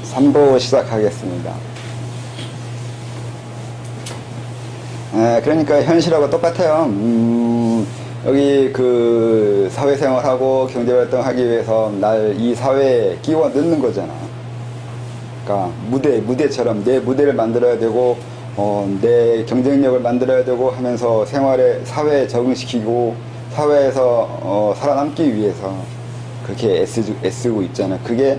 3부 시작하겠습니다. 그러니까 현실하고 똑같아요. 여기 그 사회생활하고 경제활동하기 위해서 날 이 사회에 끼워 넣는 거잖아. 그러니까 무대처럼 내 무대를 만들어야 되고, 내 경쟁력을 만들어야 되고 하면서 사회에 적응시키고, 사회에서 살아남기 위해서 그렇게 애쓰고 있잖아. 그게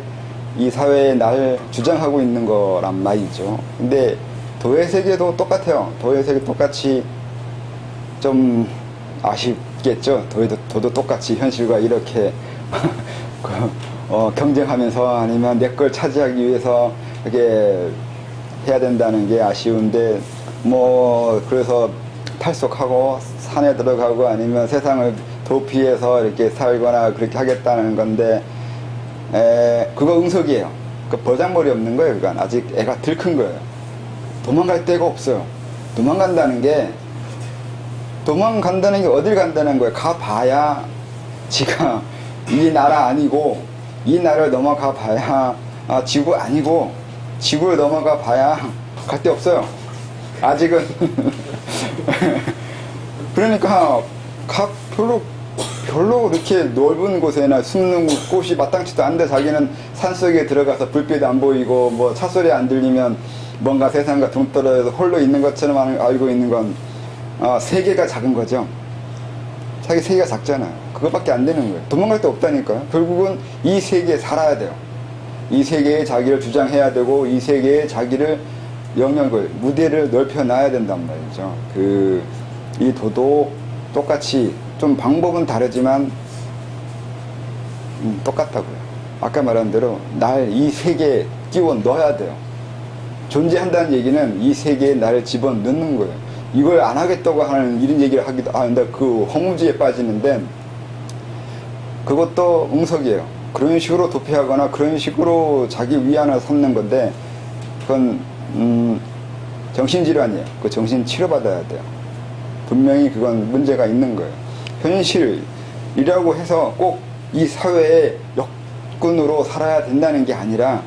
이 사회에 날 주장하고 있는 거란 말이죠. 근데 도의 세계도 똑같아요. 도의 세계 똑같이 좀 아쉽겠죠. 도도 똑같이 현실과 이렇게 경쟁하면서 아니면 내 걸 차지하기 위해서 이렇게 해야 된다는 게 아쉬운데, 뭐 그래서 탈속하고 산에 들어가고 아니면 세상을 도피해서 이렇게 살거나 그렇게 하겠다는 건데, 그거 응석이에요. 그 버장머리 없는 거예요. 그건 아직 애가 덜 큰 거예요. 도망갈 데가 없어요. 도망간다는 게 어딜 간다는 거예요. 가봐야 지가 이 나라 아니고, 이 나라를 넘어가 봐야 지구 아니고, 지구를 넘어가 봐야 갈 데 없어요. 아직은. 그러니까 별로 그렇게 넓은 곳에나 숨는 곳이 마땅치도 않은데, 자기는 산속에 들어가서 불빛 안 보이고 뭐 차소리 안 들리면 뭔가 세상과 동떨어져서 홀로 있는 것처럼 알고 있는 건 세계가 작은 거죠. 자기 세계가 작잖아요. 그것밖에 안 되는 거예요. 도망갈 데 없다니까요. 결국은 이 세계에 살아야 돼요. 이 세계에 자기를 주장해야 되고, 이 세계에 자기를 무대를 넓혀놔야 된단 말이죠. 이 도도 똑같이 좀 방법은 다르지만 똑같다고요. 아까 말한 대로 날 이 세계에 끼워 넣어야 돼요. 존재한다는 얘기는 이 세계에 나를 집어넣는 거예요. 이걸 안 하겠다고 하는 이런 얘기를 하기도 하는데 그 허무지에 빠지는데, 그것도 응석이에요. 그런 식으로 도피하거나 그런 식으로 자기 위안을 삼는 건데, 그건 정신질환이에요. 그 정신 치료받아야 돼요. 분명히 그건 문제가 있는 거예요. 현실이라고 해서 꼭 이 사회의 역군으로 살아야 된다는 게 아니라,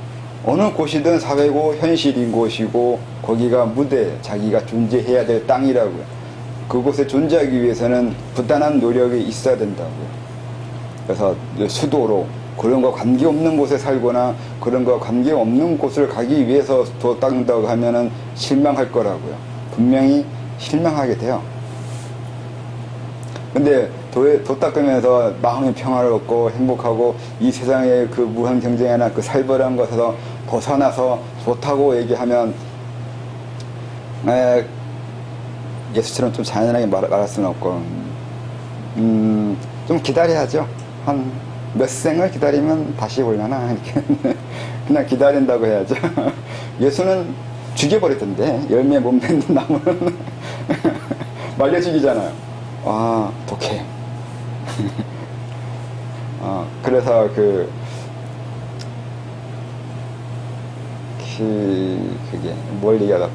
어느 곳이든 사회고 현실인 곳이고, 거기가 무대, 자기가 존재해야 될 땅이라고요. 그곳에 존재하기 위해서는 부단한 노력이 있어야 된다고요. 그래서 수도로 그런 거 관계없는 곳에 살거나 그런 거 관계없는 곳을 가기 위해서 도 닦는다고 하면은 실망할 거라고요. 분명히 실망하게 돼요. 근데 도 닦으면서 마음의 평화를 얻고 행복하고 이 세상의 그 무한 경쟁이나 그 살벌한 것에서 벗어나서 좋다고 얘기하면, 예수처럼 좀 잔인하게 말할 수는 없고, 좀 기다려야죠. 한 몇 생을 기다리면 다시 올려나 이렇게 그냥 기다린다고 해야죠. 예수는 죽여버리던데, 열매 못 맺는 나무는 말려 죽이잖아요. 독해. 그래서 그게 뭘 얘기하다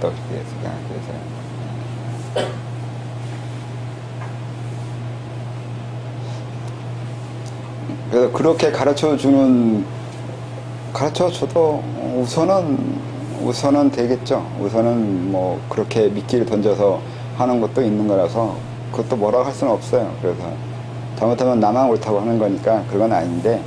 그래서 그렇게 가르쳐줘도 우선은 되겠죠. 우선은 뭐 그렇게 미끼를 던져서 하는 것도 있는 거라서 그것도 뭐라고 할 수는 없어요. 그래서 잘못하면 나만 옳다고 하는 거니까 그건 아닌데,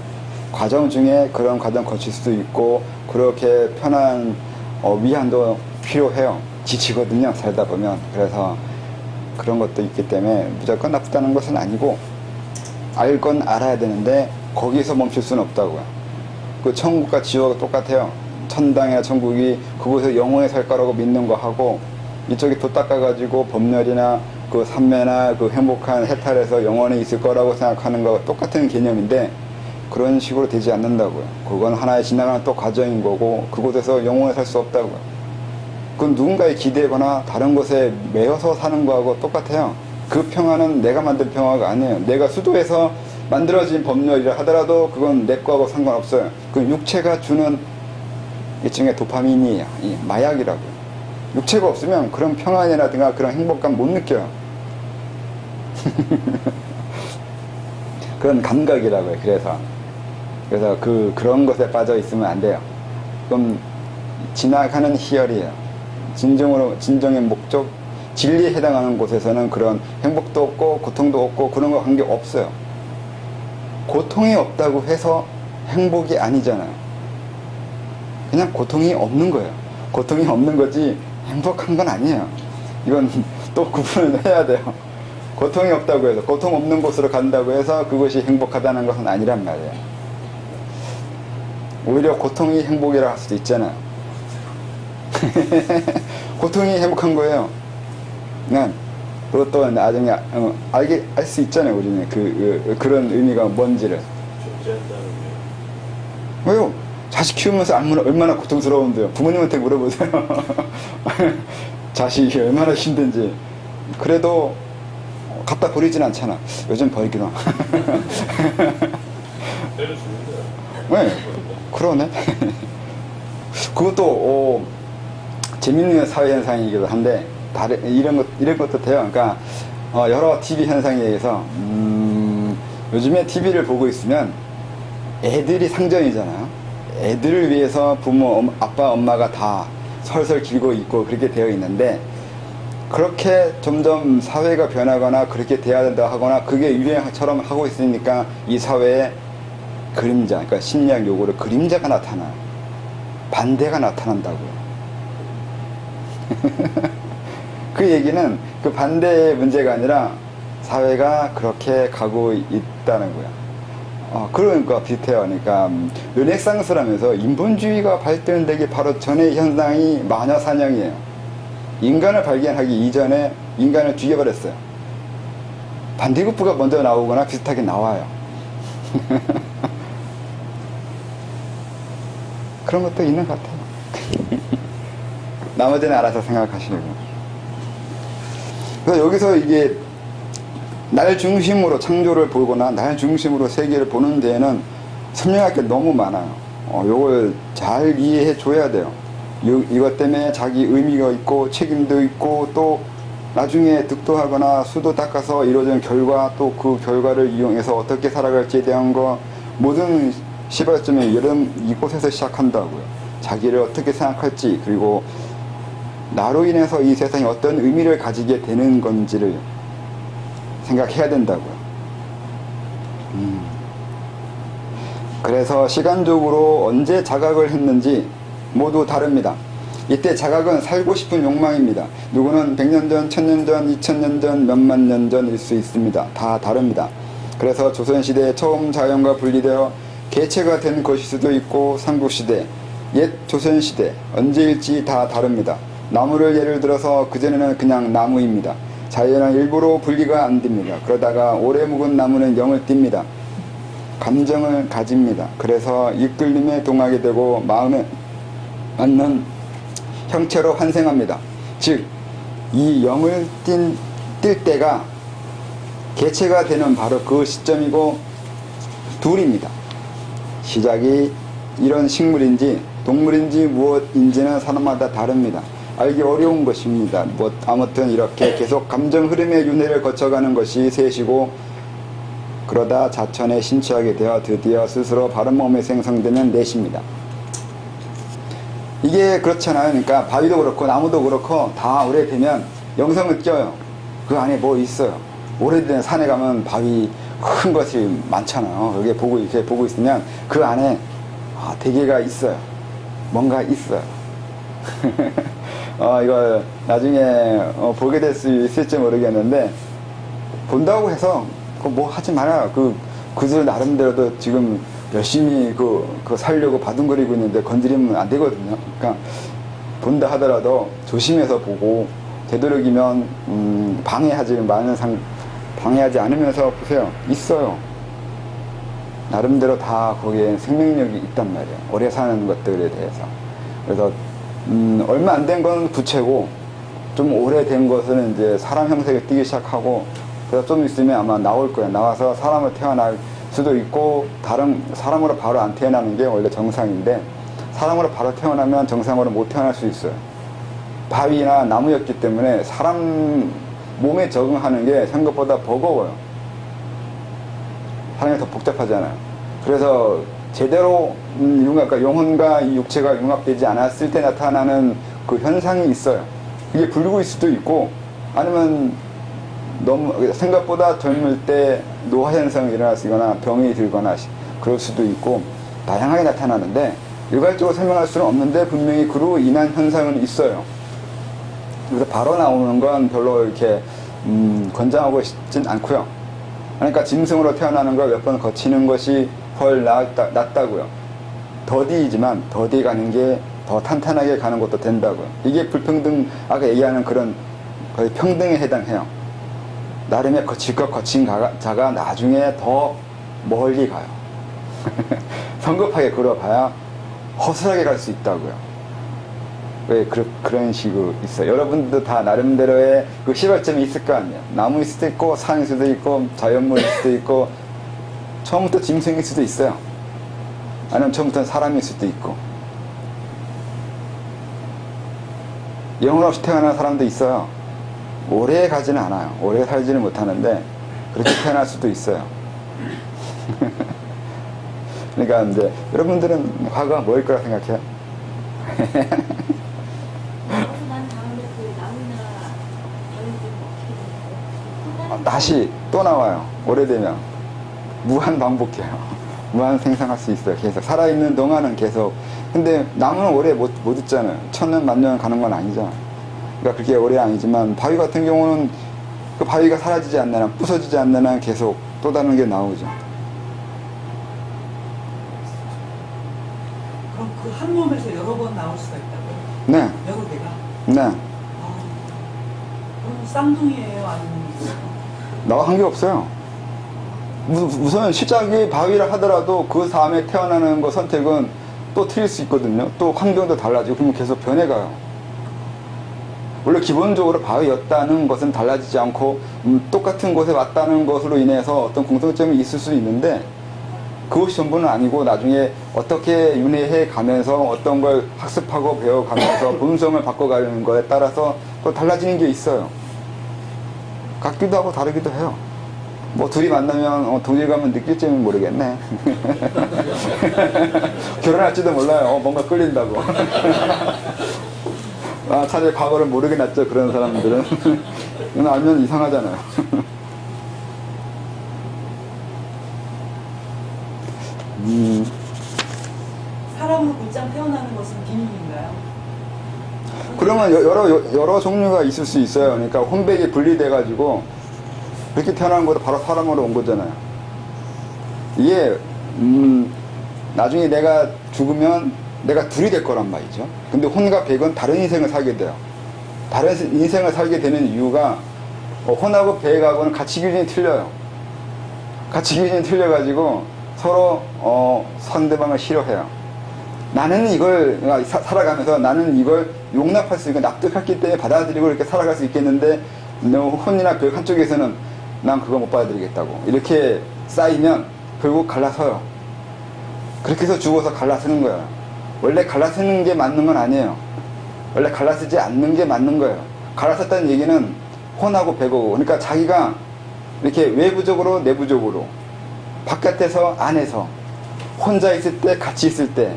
과정 중에 그런 과정 거칠 수도 있고, 그렇게 편한 위안도 필요해요. 지치거든요, 살다 보면. 그래서 그런 것도 있기 때문에 무조건 나쁘다는 것은 아니고, 알 건 알아야 되는데 거기서 멈출 수는 없다고요. 그 천국과 지옥은 똑같아요. 천당이나 천국이 그곳에서 영원히 살 거라고 믿는 거 하고, 이쪽이 도 닦아가지고 법렬이나 그 삼매나 그 행복한 해탈에서 영원히 있을 거라고 생각하는 거 똑같은 개념인데, 그런 식으로 되지 않는다고요. 그건 하나의 지나가는 또 과정인 거고, 그곳에서 영원히 살 수 없다고요. 그건 누군가에 기대거나 다른 것에 매여서 사는 거하고 똑같아요. 그 평화는 내가 만든 평화가 아니에요. 내가 수도에서 만들어진 법률이라 하더라도 그건 내 거하고 상관없어요. 그 육체가 주는 일종의 도파민이에요. 이 마약이라고요. 육체가 없으면 그런 평안이라든가 그런 행복감 못 느껴요. 그런 감각이라고요. 그래서 그런 것에 빠져 있으면 안 돼요. 조금 지나가는 희열이에요. 진정의 목적, 진리에 해당하는 곳에서는 그런 행복도 없고 고통도 없고 그런 거 관계 없어요. 고통이 없다고 해서 행복이 아니잖아요. 그냥 고통이 없는 거예요. 고통이 없는 거지 행복한 건 아니에요. 이건 또 구분을 해야 돼요. 고통이 없다고 해서, 고통 없는 곳으로 간다고 해서 그것이 행복하다는 것은 아니란 말이에요. 오히려 고통이 행복이라 할 수도 있잖아요. 고통이 행복한 거예요. 그냥 그것도 나중에 알 수 있잖아요. 우리는 그런 의미가 뭔지를. 존재한다는 게. 왜요? 자식 키우면서 얼마나 고통스러운데요. 부모님한테 물어보세요. 자식이 얼마나 힘든지. 그래도 갖다 버리진 않잖아. 요즘 버리기도 하고. 때려주는데. 네, 그러네. 그것도 재밌는 사회 현상이기도 한데 이런 것도 돼요. 그러니까 여러 TV 현상에 의해서 요즘에 TV를 보고 있으면 애들이 상전이잖아요. 애들을 위해서 부모, 아빠, 엄마가 다 설설 길고 있고 그렇게 되어 있는데, 그렇게 점점 사회가 변하거나 그렇게 돼야 된다 하거나 그게 유행처럼 하고 있으니까 이 사회에 그림자, 그러니까 심리학 용어로 그림자가 나타나요. 반대가 나타난다고요. 그 얘기는 그 반대의 문제가 아니라 사회가 그렇게 가고 있다는 거야. 그러니까 비슷해요. 그러니까 르네상스라면서 인본주의가 발전되기 바로 전의 현상이 마녀 사냥이에요. 인간을 발견하기 이전에 인간을 죽여버렸어요. 반디구프가 먼저 나오거나 비슷하게 나와요. 그런 것도 있는 것 같아요. 나머지는 알아서 생각하시고. 그래서 여기서 이게 날 중심으로 창조를 보거나 날 중심으로 세계를 보는 데에는 설명할 게 너무 많아요. 요걸 잘 이해해 줘야 돼요. 이것 때문에 자기 의미가 있고 책임도 있고, 또 나중에 득도하거나 수도 닦아서 이루어진 결과, 또 그 결과를 이용해서 어떻게 살아갈지에 대한 거, 모든 시발점의 이곳에서 시작한다고요. 자기를 어떻게 생각할지, 그리고 나로 인해서 이 세상이 어떤 의미를 가지게 되는 건지를 생각해야 된다고요. 그래서 시간적으로 언제 자각을 했는지 모두 다릅니다. 이때 자각은 살고 싶은 욕망입니다. 누구는 100년 전, 1000년 전, 2000년 전, 몇만 년 전일 수 있습니다. 다 다릅니다. 그래서 조선시대에 처음 자연과 분리되어 개체가 된 것일 수도 있고, 삼국시대, 옛 조선시대, 언제일지 다 다릅니다. 나무를 예를 들어서 그전에는 그냥 나무입니다. 자연은 일부러 분리가 안 됩니다. 그러다가 오래 묵은 나무는 영을 띱니다. 감정을 가집니다. 그래서 이끌림에 동하게 되고 마음에 맞는 형체로 환생합니다. 즉, 이 영을 띨 때가 개체가 되는 바로 그 시점이고 둘입니다. 시작이 이런 식물인지 동물인지 무엇인지는 사람마다 다릅니다. 알기 어려운 것입니다. 아무튼 이렇게 계속 감정 흐름의 윤회를 거쳐가는 것이 셋이고, 그러다 자천에 신취하게 되어 드디어 스스로 바른 몸에 생성되는 넷입니다. 이게 그렇잖아요. 그러니까 바위도 그렇고 나무도 그렇고 다 오래되면 영성을 껴요. 그 안에 뭐 있어요. 오래된 산에 가면 바위 큰 것이 많잖아요. 이렇게 보고 있으면 그 안에 대개가 있어요. 뭔가 있어요. 이거 나중에 보게 될 수 있을지 모르겠는데, 본다고 해서 뭐 하지 말아요. 그들 나름대로도 지금 열심히 살려고 바둥거리고 있는데 건드리면 안 되거든요. 그러니까 본다 하더라도 조심해서 보고, 되도록이면 방해하지 않으면서 보세요. 있어요. 나름대로 다 거기에 생명력이 있단 말이에요. 오래 사는 것들에 대해서. 그래서 얼마 안 된 건 부채고, 좀 오래된 것은 이제 사람 형색이 띄기 시작하고, 그래서 좀 있으면 아마 나올 거예요. 나와서 사람으로 태어날 수도 있고, 다른 사람으로 바로 안 태어나는 게 원래 정상인데, 사람으로 바로 태어나면 정상으로 못 태어날 수 있어요. 바위나 나무였기 때문에 사람 몸에 적응하는 게 생각보다 버거워요. 사람이 더 복잡하잖아요. 그래서 제대로 그러니까 영혼과 이 육체가 융합되지 않았을 때 나타나는 그 현상이 있어요. 이게 불구일 수도 있고, 아니면 너무 생각보다 젊을 때 노화 현상이 일어나거나 병이 들거나 그럴 수도 있고, 다양하게 나타나는데 일괄적으로 설명할 수는 없는데 분명히 그로 인한 현상은 있어요. 그래서 바로 나오는 건 별로 이렇게 권장하고 싶진 않고요. 그러니까 짐승으로 태어나는 걸 몇 번 거치는 것이 훨 낫다고요. 더디지만 더디 가는 게 더 탄탄하게 가는 것도 된다고요. 이게 불평등, 아까 얘기하는 그런 거의 평등에 해당해요. 나름의 거칠것 거친 자가 나중에 더 멀리 가요. 성급하게 걸어봐야 허술하게 갈 수 있다고요. 왜 그런 식으로 있어요. 여러분들도 다 나름대로의 그 시발점이 있을 거 아니에요. 나무일 수도 있고 산일 수도 있고 자연물일 수도 있고 처음부터 짐승일 수도 있어요. 아니면 처음부터는 사람일 수도 있고. 영혼 없이 태어나는 사람도 있어요. 오래 가지는 않아요. 오래 살지는 못하는데 그렇게 태어날 수도 있어요. 그러니까 이제 여러분들은 과거가 뭐일 거라 생각해요? 다시 또 나와요. 오래되면 무한 반복해요. 무한 생성할 수 있어요. 계속 살아있는 동안은 계속. 근데 나무는 오래 못 있잖아요. 천년 만년 가는 건 아니잖아. 그러니까 그렇게 오래 아니지만 바위 같은 경우는 그 바위가 사라지지 않는 한, 부서지지 않는 한 계속 또 다른 게 나오죠. 그럼 그 한 몸에서 여러 번 나올 수가 있다고요? 네. 여러 개가? 네. 그럼 쌍둥이에요? 아니면 나와 관계없어요. 우선 시작이 바위라 하더라도 그 다음에 태어나는 거 선택은 또 틀릴 수 있거든요. 또 환경도 달라지고 그러면 계속 변해가요. 원래 기본적으로 바위였다는 것은 달라지지 않고 똑같은 곳에 왔다는 것으로 인해서 어떤 공통점이 있을 수 있는데 그것이 전부는 아니고 나중에 어떻게 윤회해 가면서 어떤 걸 학습하고 배워가면서 본성을 바꿔가는 거에 따라서 또 달라지는 게 있어요. 같기도 하고 다르기도 해요. 뭐 둘이 만나면 동질감은 느낄지는 모르겠네. 결혼할지도 몰라요. 뭔가 끌린다고. 아, 차라리 과거를 모르게 놨죠. 그런 사람들은. 이건 알면 이상하잖아요. 사람으로 곧장 태어나는 것은 비밀인가요? 그러면 여러 종류가 있을 수 있어요. 그러니까 혼백이 분리돼가지고 그렇게 태어난 것도 바로 사람으로 온 거잖아요. 이게 나중에 내가 죽으면 내가 둘이 될 거란 말이죠. 근데 혼과 백은 다른 인생을 살게 돼요. 다른 인생을 살게 되는 이유가 혼하고 백하고는 가치 기준이 틀려요. 가치 기준이 틀려가지고 서로 상대방을 싫어해요. 나는 이걸 살아가면서 나는 이걸 용납할 수 있고 납득했기 때문에 받아들이고 이렇게 살아갈 수 있겠는데 혼이나 백 한쪽에서는 난 그거 못 받아들이겠다고 이렇게 쌓이면 결국 갈라서요. 그렇게 해서 죽어서 갈라서는 거예요. 원래 갈라서는 게 맞는 건 아니에요. 원래 갈라서지 않는 게 맞는 거예요. 갈라섰다는 얘기는 혼하고 백하고, 그러니까 자기가 이렇게 외부적으로 내부적으로 바깥에서 안에서 혼자 있을 때 같이 있을 때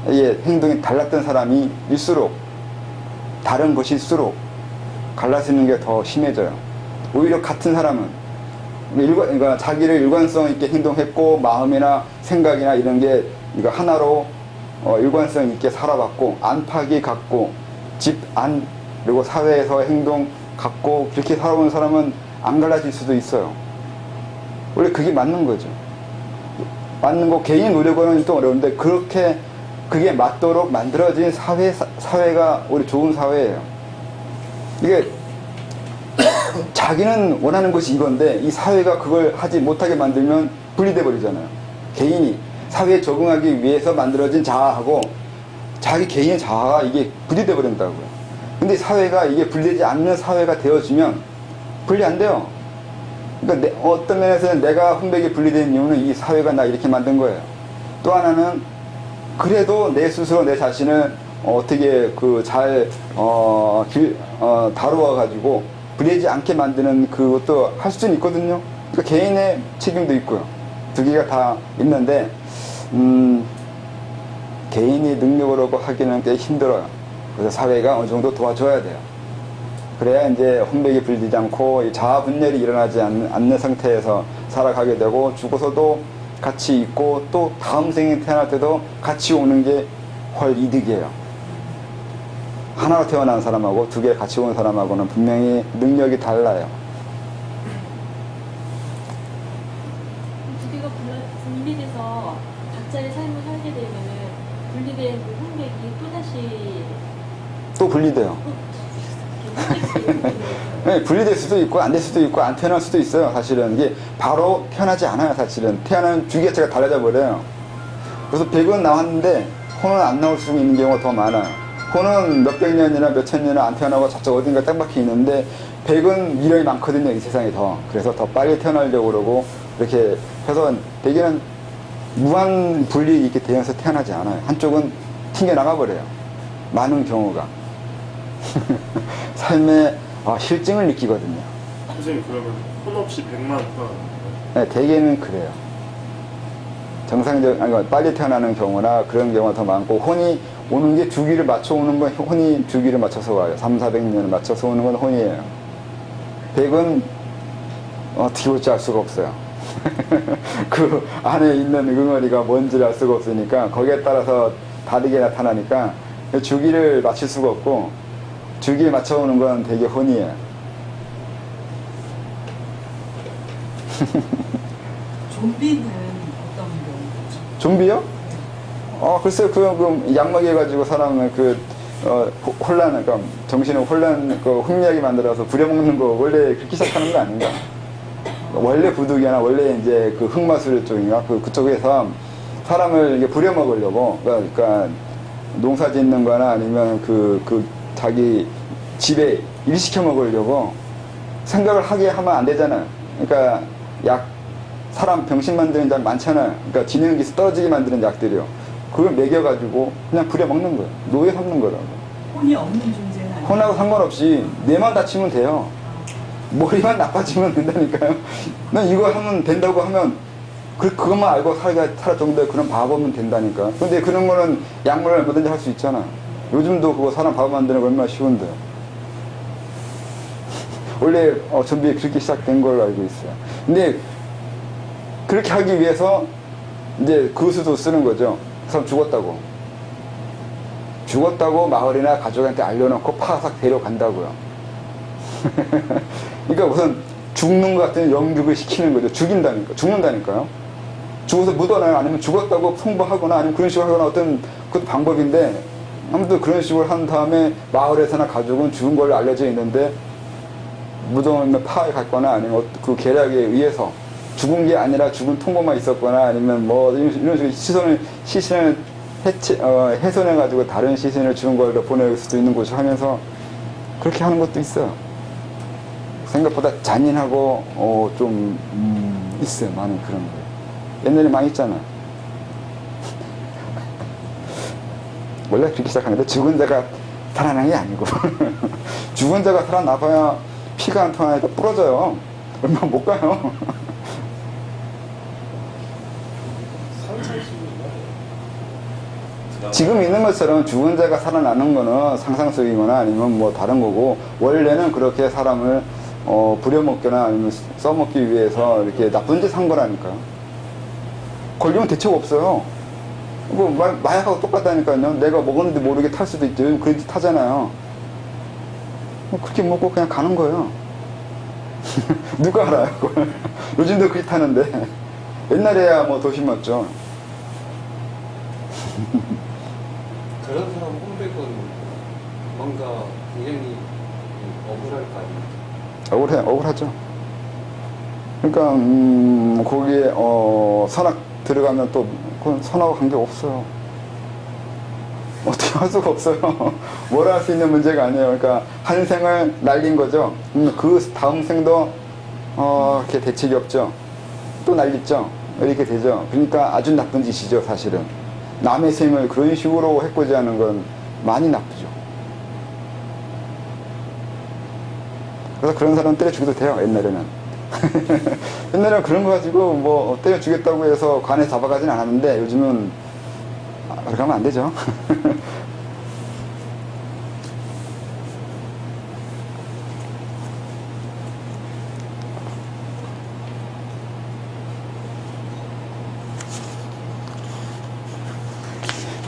이게 행동이 달랐던 사람이 일수록 다른 것일수록 갈라지는 게 더 심해져요. 오히려 같은 사람은 그러니까 자기를 일관성 있게 행동했고 마음이나 생각이나 이런 게 이거 하나로 일관성 있게 살아왔고 안팎이 같고 집 안 그리고 사회에서 행동 같고 그렇게 살아온 사람은 안 갈라질 수도 있어요. 원래 그게 맞는 거죠. 맞는 거 개인 노력은 또 어려운데 그렇게 그게 맞도록 만들어진 사회가 우리 좋은 사회예요. 이게 자기는 원하는 것이 이건데 이 사회가 그걸 하지 못하게 만들면 분리돼 버리잖아요. 개인이 사회에 적응하기 위해서 만들어진 자아하고 자기 개인의 자아가 이게 분리돼 버린다고요. 근데 사회가 이게 분리되지 않는 사회가 되어지면 분리 안 돼요. 그러니까 어떤 면에서는 내가 혼백이 분리된 이유는 이 사회가 나 이렇게 만든 거예요. 또 하나는 그래도 내 스스로 내 자신을 어떻게 다루어 가지고 분리되지 않게 만드는 그것도 할 수는 있거든요. 그러니까 개인의 책임도 있고요. 두 개가 다 있는데 개인이 능력으로 하기는 꽤 힘들어요. 그래서 사회가 어느 정도 도와줘야 돼요. 그래야 이제 혼백이 불리지 않고 이 자아 분열이 일어나지 않는 상태에서 살아가게 되고, 죽어서도 같이 있고 또 다음 생에 태어날 때도 같이 오는 게 훨 이득이에요. 하나로 태어난 사람하고 두 개 같이 온 사람하고는 분명히 능력이 달라요. 두 개가 분리돼서 각자의 삶을 살게 되면은 분리된 그 혼백이 또다시 또 분리돼요. 네, 분리될 수도 있고 안 될 수도 있고 안 태어날 수도 있어요. 사실은 이게 바로 태어나지 않아요. 사실은 태어나는 주기 자체가 달라져 버려요. 그래서 백은 나왔는데 혼은 안 나올 수 있는 경우가 더 많아요. 혼은 몇백 년이나 몇천 년이나 안 태어나고 저쪽 어딘가 딱 박혀 있는데, 백은 미련이 많거든요, 이 세상에 더. 그래서 더 빨리 태어나려고 그러고, 이렇게 해서 대개는 무한 분리 이렇게 되면서 태어나지 않아요. 한쪽은 튕겨나가 버려요. 많은 경우가. 삶의 실증을 느끼거든요. 선생님, 그러면 혼 없이 100만 태어나는 거예요? 네, 대개는 그래요. 빨리 태어나는 경우나 그런 경우가 더 많고, 혼이 오는 게 주기를 맞춰 오는 건 혼이 주기를 맞춰서 와요. 300~400년을 맞춰서 오는 건 혼이에요. 백은 어떻게 올지 알 수가 없어요. 그 안에 있는 응어리가 뭔지를 알 수가 없으니까 거기에 따라서 다르게 나타나니까 주기를 맞출 수가 없고, 주기에 맞춰오는 건 되게 혼이에요. 좀비는 어떤 경우죠? 좀비요? 글쎄요, 약 먹여가지고 사람을 혼란, 그러니까 정신을 흥미하게 만들어서 부려먹는 거 원래 그렇게 시작하는 거 아닌가? 원래 부두개나 원래 이제 그 흑마술 쪽인가? 그쪽에서 사람을 이게 부려먹으려고, 그러니까 농사 짓는 거나 아니면 자기 집에 일시켜 먹으려고 생각을 하게 하면 안 되잖아요. 그러니까 사람 병신 만드는 약 많잖아요. 그러니까 지능기수 떨어지게 만드는 약들이요. 그걸 먹여가지고 그냥 부려먹는 거예요. 노예 삼는 거라고. 혼이 없는 존재는 아니에요. 혼하고 상관없이 뇌만 다치면 돼요. 머리만 나빠지면 된다니까요. 난 이거 하면 된다고 하면 그것만 알고 살 정도의 그런 바보면 된다니까. 근데 그런 거는 약물을 얼마든지 할 수 있잖아. 요즘도 그거 사람 바보 만드는 거 얼마나 쉬운데. 원래 좀비 그렇게 시작된 걸로 알고 있어요. 근데 그렇게 하기 위해서 이제 그 수도 쓰는 거죠. 그 사람 죽었다고 마을이나 가족한테 알려놓고 파삭 데려간다고요. 그러니까 우선 죽는 것 같은 영죽을 시키는 거죠. 죽는다니까요. 죽어서 묻어나요. 아니면 죽었다고 통보하거나 아니면 그런 식으로 하거나 어떤 그것도 방법인데, 아무튼 그런 식으로 한 다음에 마을에서나 가족은 죽은 걸로 알려져 있는데, 무덤에 파에 갔거나 아니면 그 계략에 의해서 죽은 게 아니라 죽은 통보만 있었거나 아니면 뭐 이런 식으로 시신을 훼손해가지고 다른 시신을 죽은 걸로 보낼 수도 있는 곳을 하면서 그렇게 하는 것도 있어요. 생각보다 잔인하고 좀 있어요. 많은 그런 거. 옛날에 많이 있잖아. 원래 그렇게 시작하는데 죽은 자가 살아난 게 아니고 죽은 자가 살아나봐야 피가 한 통 안에다 부러져요. 얼마 못 가요. 지금 있는 것처럼 죽은 자가 살아나는 거는 상상 속이거나 아니면 뭐 다른 거고, 원래는 그렇게 사람을 부려먹거나 아니면 써먹기 위해서 이렇게 나쁜 짓 한 거라니까요. 걸리면 대책 없어요. 뭐 마약하고 똑같다니까요. 내가 먹었는데 모르게 탈 수도 있죠. 그런 짓 타잖아요. 그렇게 먹고 그냥 가는 거예요. 누가 알아요, 그걸. 요즘도 그렇게 타는데. 옛날에야 뭐 더 심했죠. 그런 사람 혼백은 뭔가 굉장히 억울할 거 아니에요? 억울하죠. 그러니까 거기에 선악 들어가면 또 그건 선하고 관계 없어요. 어떻게 할 수가 없어요. 뭘 할 수 있는 문제가 아니에요. 그러니까 한 생을 날린 거죠. 그 다음 생도 이렇게 대책이 없죠. 또 날렸죠. 이렇게 되죠. 그러니까 아주 나쁜 짓이죠, 사실은. 남의 생을 그런 식으로 해코지 하는 건 많이 나쁘죠. 그래서 그런 사람 때려 죽여도 돼요, 옛날에는. 옛날에는 그런 거 가지고 뭐 때려주겠다고 해서 관에 잡아가진 않았는데 요즘은 그렇게 하면 안 되죠.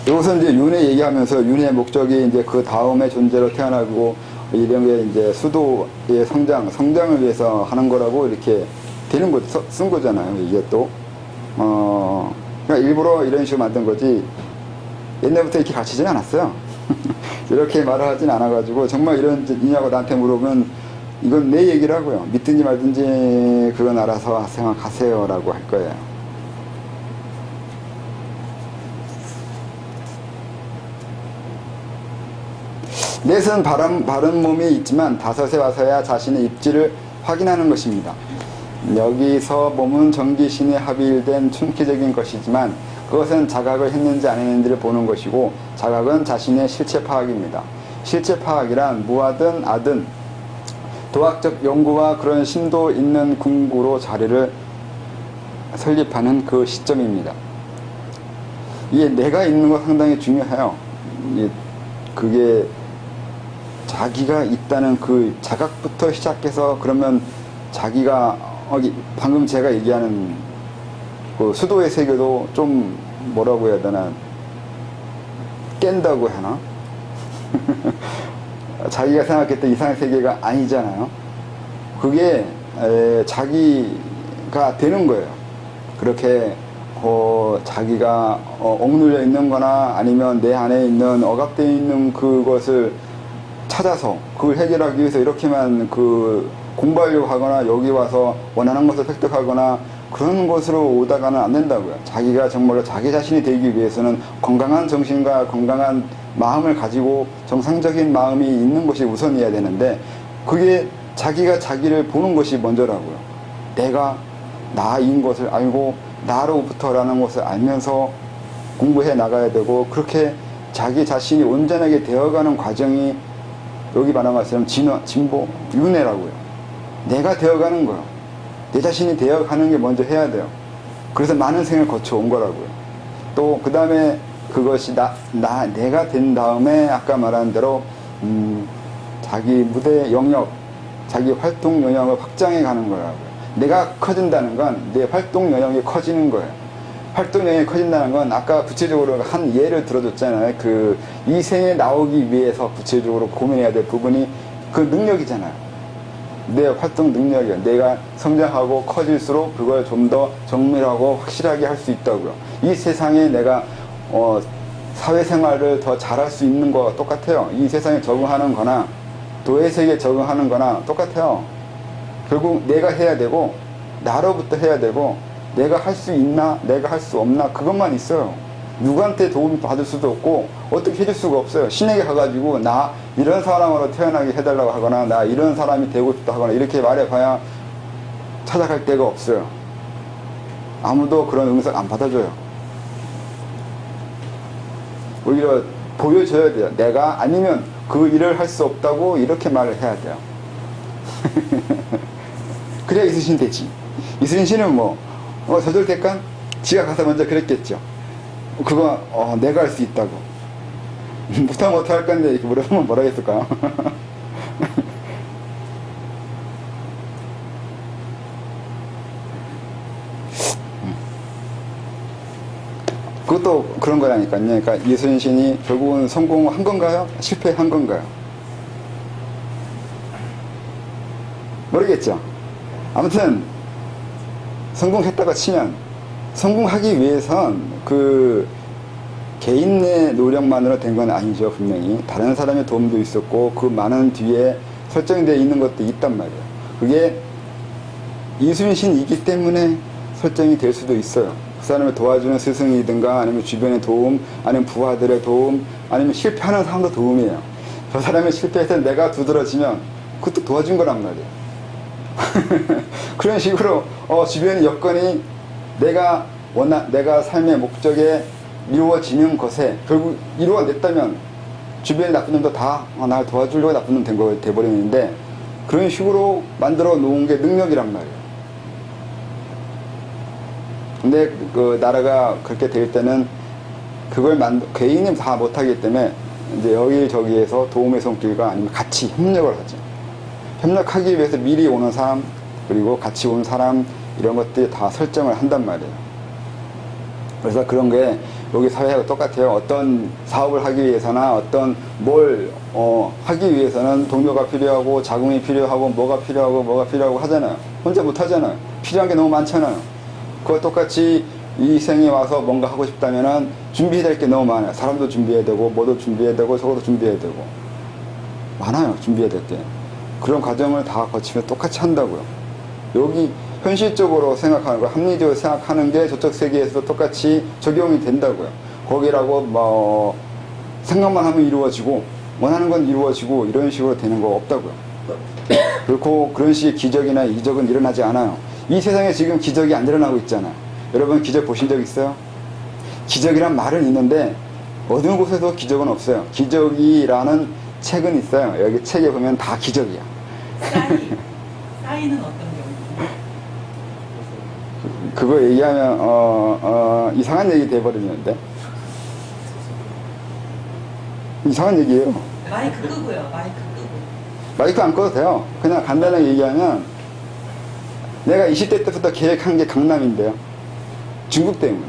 여기서 이제 윤회 얘기하면서 윤회의 목적이 이제 그 다음의 존재로 태어나고 이런 게 이제 수도의 성장을 위해서 하는 거라고 이렇게 되는 거, 쓴 거잖아요. 이게 또. 그러니까 일부러 이런 식으로 만든 거지, 옛날부터 이렇게 가르치진 않았어요. 이렇게 말을 하진 않아가지고, 정말 이런 이냐고 나한테 물어보면, 이건 내 얘기라고요. 믿든지 말든지 그건 알아서 생각하세요. 라고 할 거예요. 넷은 바른 몸이 있지만 다섯에 와서야 자신의 입지를 확인하는 것입니다. 여기서 몸은 정기신에 합일된 춘기적인 것이지만 그것은 자각을 했는지 안 했는지를 보는 것이고, 자각은 자신의 실체 파악입니다. 실체 파악이란 무아든 아든 도학적 연구와 그런 심도 있는 궁구로 자리를 설립하는 그 시점입니다. 이게 내가 있는 거 상당히 중요해요. 그게 자기가 있다는 그 자각부터 시작해서, 그러면 자기가 방금 제가 얘기하는 그 수도의 세계도 좀 뭐라고 해야 되나, 깬다고 하나? 자기가 생각했던 이상의 세계가 아니잖아요. 그게 자기가 되는 거예요. 그렇게 자기가 억눌려 있는 거나 아니면 내 안에 있는 억압되어 있는 그것을 찾아서 그걸 해결하기 위해서 이렇게만 공부하려고 하거나 여기 와서 원하는 것을 획득하거나 그런 것으로 오다가는 안 된다고요. 자기가 정말로 자기 자신이 되기 위해서는 건강한 정신과 건강한 마음을 가지고 정상적인 마음이 있는 것이 우선이어야 되는데, 그게 자기가 자기를 보는 것이 먼저라고요. 내가 나인 것을 알고 나로부터라는 것을 알면서 공부해 나가야 되고, 그렇게 자기 자신이 온전하게 되어가는 과정이 여기 말한 것처럼 진보, 윤회라고요. 내가 되어가는 거요. 내 자신이 되어가는 게 먼저 해야 돼요. 그래서 많은 생을 거쳐온 거라고요. 또 그 다음에 그것이 내가 된 다음에 아까 말한 대로 자기 무대 영역, 자기 활동 영역을 확장해 가는 거라고요. 내가 커진다는 건 내 활동 영역이 커지는 거예요. 활동 영역이 커진다는 건 아까 구체적으로 한 예를 들어줬잖아요. 이 생에 나오기 위해서 구체적으로 고민해야 될 부분이 그 능력이잖아요. 내 활동 능력이요. 내가 성장하고 커질수록 그걸 좀 더 정밀하고 확실하게 할 수 있다고요. 이 세상에 내가 사회생활을 더 잘할 수 있는 거와 똑같아요. 이 세상에 적응하는 거나 도회세계에 적응하는 거나 똑같아요. 결국 내가 해야 되고 나로부터 해야 되고, 내가 할 수 있나 내가 할 수 없나 그것만 있어요. 누구한테 도움 받을 수도 없고 어떻게 해줄 수가 없어요. 신에게 가가지고 나 이런 사람으로 태어나게 해달라고 하거나 나 이런 사람이 되고 싶다 하거나 이렇게 말해봐야 찾아갈 데가 없어요. 아무도 그런 응석 안 받아줘요. 오히려 보여줘야 돼요. 내가 아니면 그 일을 할 수 없다고 이렇게 말을 해야 돼요. 그래야 이순신 되지. 이순신 씨는 저절 될까? 지가 가서 먼저 그랬겠죠. 그거 내가 할 수 있다고. 못하면 어떡할 건데 이렇게 물어보면 뭐라 했을까요? 그것도 그런 거라니까요. 그러니까 이순신이 결국은 성공한 건가요? 실패한 건가요? 모르겠죠. 아무튼 성공했다고 치면, 성공하기 위해선 개인의 노력만으로 된 건 아니죠. 분명히 다른 사람의 도움도 있었고 그 많은 뒤에 설정되어 있는 것도 있단 말이에요. 그게 이순신이기 때문에 설정이 될 수도 있어요. 그 사람을 도와주는 스승이든가 아니면 주변의 도움, 아니면 부하들의 도움, 아니면 실패하는 사람도 도움이에요. 저 사람이 실패해서 내가 두드러지면 그것도 도와준 거란 말이에요. 그런 식으로 주변의 여건이 내가 삶의 목적에 이루어지는 것에 결국 이루어냈다면 주변의 나쁜 놈도 다 날 도와주려고 나쁜 놈 된 거 돼버리는데, 그런 식으로 만들어 놓은 게 능력이란 말이에요. 근데 그 나라가 그렇게 될 때는 그걸 개인이 다 못하기 때문에 이제 여기저기에서 도움의 손길과 아니면 같이 협력을 하죠. 협력하기 위해서 미리 오는 사람, 그리고 같이 온 사람, 이런 것들이 다 설정을 한단 말이에요. 그래서 그런 게 여기 사회하고 똑같아요. 어떤 사업을 하기 위해서나 어떤 뭘 하기 위해서는 동료가 필요하고 자금이 필요하고 뭐가 필요하고 하잖아요. 혼자 못 하잖아요. 필요한 게 너무 많잖아요. 그거 똑같이 이 생에 와서 뭔가 하고 싶다면은 준비해야 될 게 너무 많아요. 사람도 준비해야 되고 뭐도 준비해야 되고 저것도 준비해야 되고 많아요. 준비해야 될 게. 그런 과정을 다 거치면 똑같이 한다고요. 여기 현실적으로 생각하는 거, 합리적으로 생각하는 게 저쪽 세계에서도 똑같이 적용이 된다고요. 거기라고 뭐 생각만 하면 이루어지고 원하는 건 이루어지고 이런 식으로 되는 거 없다고요. 그렇고 그런 식의 기적이나 이적은 일어나지 않아요. 이 세상에 지금 기적이 안 일어나고 있잖아요. 여러분 기적 보신 적 있어요? 기적이란 말은 있는데 어느 곳에도 기적은 없어요. 기적이라는 책은 있어요. 여기 책에 보면 다 기적이야. 싸이는 어떤 경우? 그거 얘기하면 이상한 얘기 돼버리는데 이상한 얘기예요. 마이크 끄고요. 마이크 끄고. 마이크 안 꺼도 돼요. 그냥 간단하게 얘기하면 내가 20대 때부터 계획한 게 강남인데요. 중국 때문에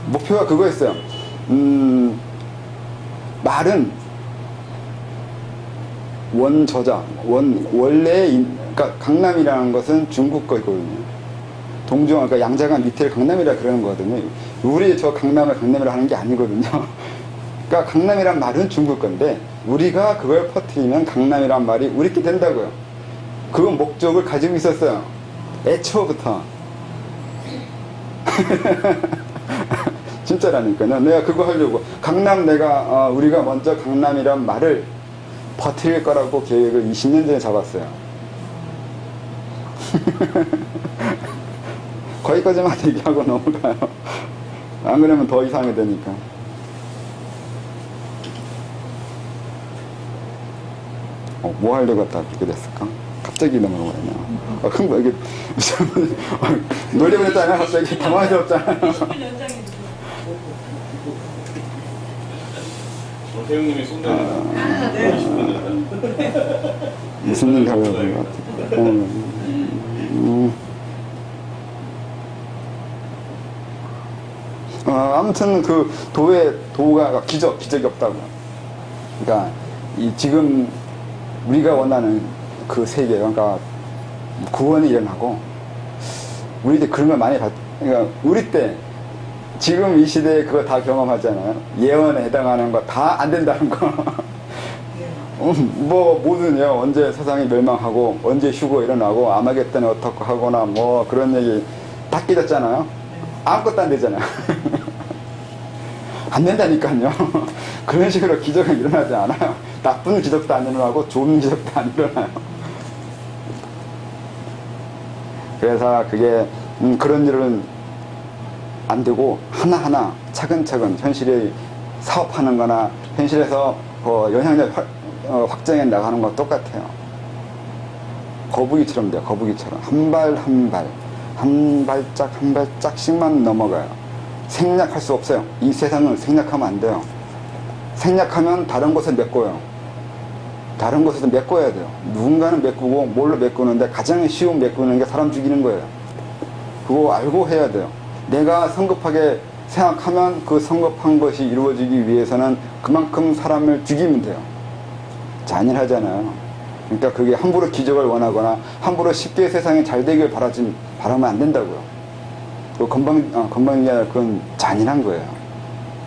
목표가 그거였어요. 말은 원저자 원래 그러니까 강남이라는 것은 중국 거거든요. 동종, 그러니까 양자간 밑에 강남이라 그러는 거거든요. 우리 저 강남을 강남이라 하는 게 아니거든요. 그러니까 강남이란 말은 중국 건데 우리가 그걸 퍼뜨리면 강남이란 말이 우리께 된다고요. 그 목적을 가지고 있었어요. 애초부터. 진짜라니까요. 내가 그거 하려고 강남 우리가 먼저 강남이란 말을 퍼뜨릴 거라고 계획을 20년 전에 잡았어요. 거기까지만 얘기하고 넘어가요. 안 그러면 더 이상하게 되니까. 뭐 하려고 다 그렇게 됐을까? 갑자기 넘어가네. 큰 거, 이게, 놀려고 했잖아요. 갑자기 당황스럽잖아요. 20분 연장해주세요. 태용님이 손대는 무슨 일 하려고 그런 것 같아. 아무튼 그 도가 기적이 없다고. 그러니까 지금 우리가 원하는 그 세계, 그러니까 구원이 일어나고 우리 때 그런 걸 많이 그러니까 우리 때 지금 이 시대에 그거 다 경험하잖아요. 예언에 해당하는 거 다 안 된다는 거. 뭐 뭐든요. 언제 세상이 멸망하고 언제 휴거 일어나고 아마겟돈이 어떻고 하거나 뭐 그런 얘기 다 깨졌잖아요. 아무것도 안 되잖아요. 안 된다니까요. 그런 식으로 기적은 일어나지 않아요. 나쁜 기적도 안 일어나고 좋은 기적도 안 일어나요. 그래서 그게 그런 일은 안 되고 하나하나 차근차근 현실에 사업하는 거나 현실에서 영향력 확장해 나가는 거 똑같아요. 거북이처럼 돼요. 거북이처럼 한 발 한 발짝씩만 넘어가요. 생략할 수 없어요. 이 세상은 생략하면 안 돼요. 생략하면 다른 곳에 메꿔요. 다른 곳에서 메꿔야 돼요. 누군가는 메꾸고 뭘로 메꾸는데 가장 쉬운 메꾸는 게 사람 죽이는 거예요. 그거 알고 해야 돼요. 내가 성급하게 생각하면 그 성급한 것이 이루어지기 위해서는 그만큼 사람을 죽이면 돼요. 잔인하잖아요. 그러니까 그게 함부로 기적을 원하거나 함부로 쉽게 세상이 잘 되길 바라면 안 된다고요. 그 건방이 아니라 그건 잔인한 거예요.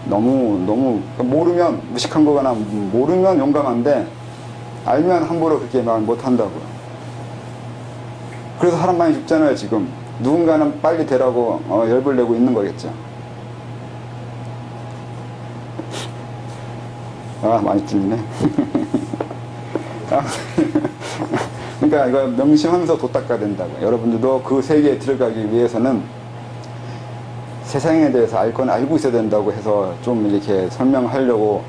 너무 모르면 무식한 거거나 모르면 용감한데 알면 함부로 그렇게 말 못한다고요. 그래서 사람 많이 죽잖아요. 지금 누군가는 빨리 되라고 열불 내고 있는 거겠죠. 많이 틀리네. 그러니까 이거 명심하면서 도닦아야 된다고. 여러분들도 그 세계에 들어가기 위해서는 세상에 대해서 알 건 알고 있어야 된다고 해서 좀 이렇게 설명하려고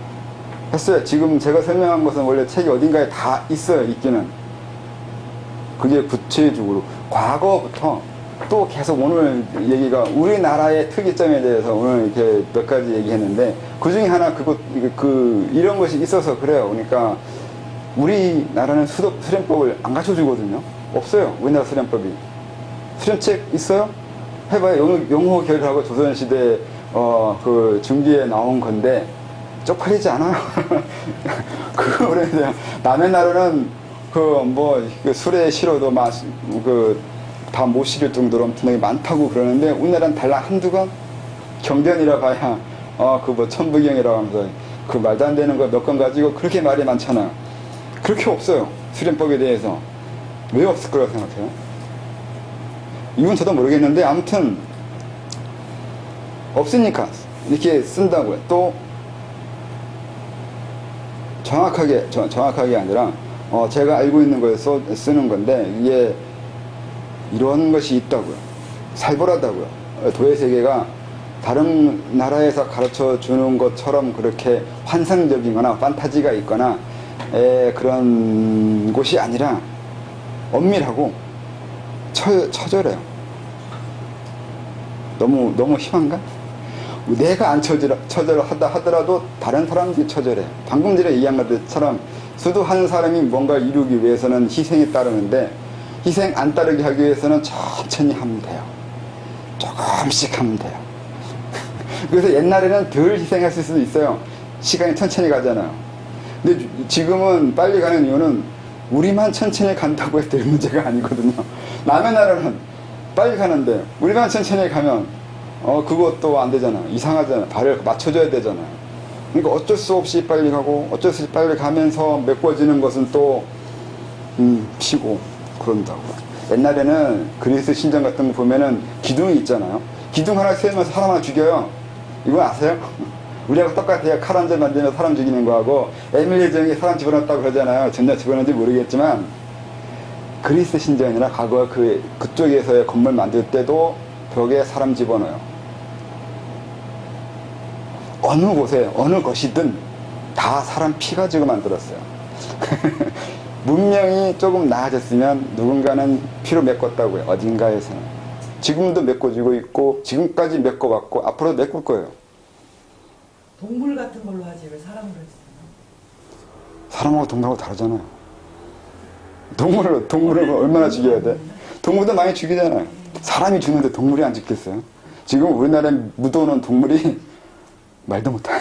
했어요. 지금 제가 설명한 것은 원래 책이 어딘가에 다 있어요. 있기는. 그게 구체적으로 과거부터 또 계속 오늘 얘기가 우리나라의 특이점에 대해서 오늘 이렇게 몇 가지 얘기했는데 그 중에 하나 이런 것이 있어서 그래요. 그러니까 우리나라는 수련법을 안 가르쳐 주거든요. 없어요. 우리나라 수련법이. 수련책 있어요? 해봐요. 영호 결하고 조선시대 그 중기에 나온 건데 쪽팔리지 않아요. 그거 그래야 남의 나라는 그 술에 실어도 다 못 실을 정도로 엄청나게 많다고 그러는데 우리나라는 달랑 한두 권? 경전이라 봐야 천부경이라고 하면서 그 말도 안 되는 거 몇 권 가지고 그렇게 말이 많잖아. 그렇게 없어요. 수련법에 대해서. 왜 없을 거라고 생각해요? 이건 저도 모르겠는데 아무튼 없으니까 이렇게 쓴다고요. 또 정확하게 아니라 제가 알고 있는 걸 쓰는 건데 이게 이런 것이 있다고요. 살벌하다고요. 도예세계가 다른 나라에서 가르쳐 주는 것처럼 그렇게 환상적이거나 판타지가 있거나 그런 곳이 아니라 엄밀하고 처절해요. 너무 심한가? 내가 안 처절하다 하더라도 다른 사람들이 처절해요. 방금 전에 얘기한 것처럼 수도하는 사람이 뭔가 이루기 위해서는 희생이 따르는데 희생 안 따르게 하기 위해서는 천천히 하면 돼요. 조금씩 하면 돼요. 그래서 옛날에는 덜 희생했을 수도 있어요. 시간이 천천히 가잖아요. 근데 지금은 빨리 가는 이유는 우리만 천천히 간다고 해도 될 문제가 아니거든요. 남의 나라는 빨리 가는데 우리만 천천히 가면 그것도 안 되잖아요. 이상하잖아요. 발을 맞춰줘야 되잖아요. 그러니까 어쩔 수 없이 빨리 가고 어쩔 수 없이 빨리 가면서 메꿔지는 것은 또 피고 그런다고. 옛날에는 그리스 신전 같은 거 보면은 기둥이 있잖아요. 기둥 하나 세우면서 사람 하나 죽여요. 이거 아세요? 우리하고 똑같아요. 칼 한 점 만들면 사람 죽이는 거하고 에밀리 정이 사람 집어넣었다고 그러잖아요. 전혀 집어넣은지 모르겠지만 그리스 신전이나 과거 그쪽에서의 건물 만들 때도 벽에 사람 집어넣어요. 어느 곳에 어느 것이든 다 사람 피 가지고 만들었어요. 문명이 조금 나아졌으면 누군가는 피로 메꿨다고요. 어딘가에서는. 지금도 메꿔지고 있고 지금까지 메꿔왔고 앞으로 메꿀 거예요. 동물 같은 걸로 하지 왜 사람으로 했어요? 사람하고 동물하고 다르잖아요. 동물을 얼마나 죽여야 돼? 동물도 많이 죽이잖아요. 사람이 죽는데 동물이 안 죽겠어요? 지금 우리나라에 묻어오는 동물이 말도 못해.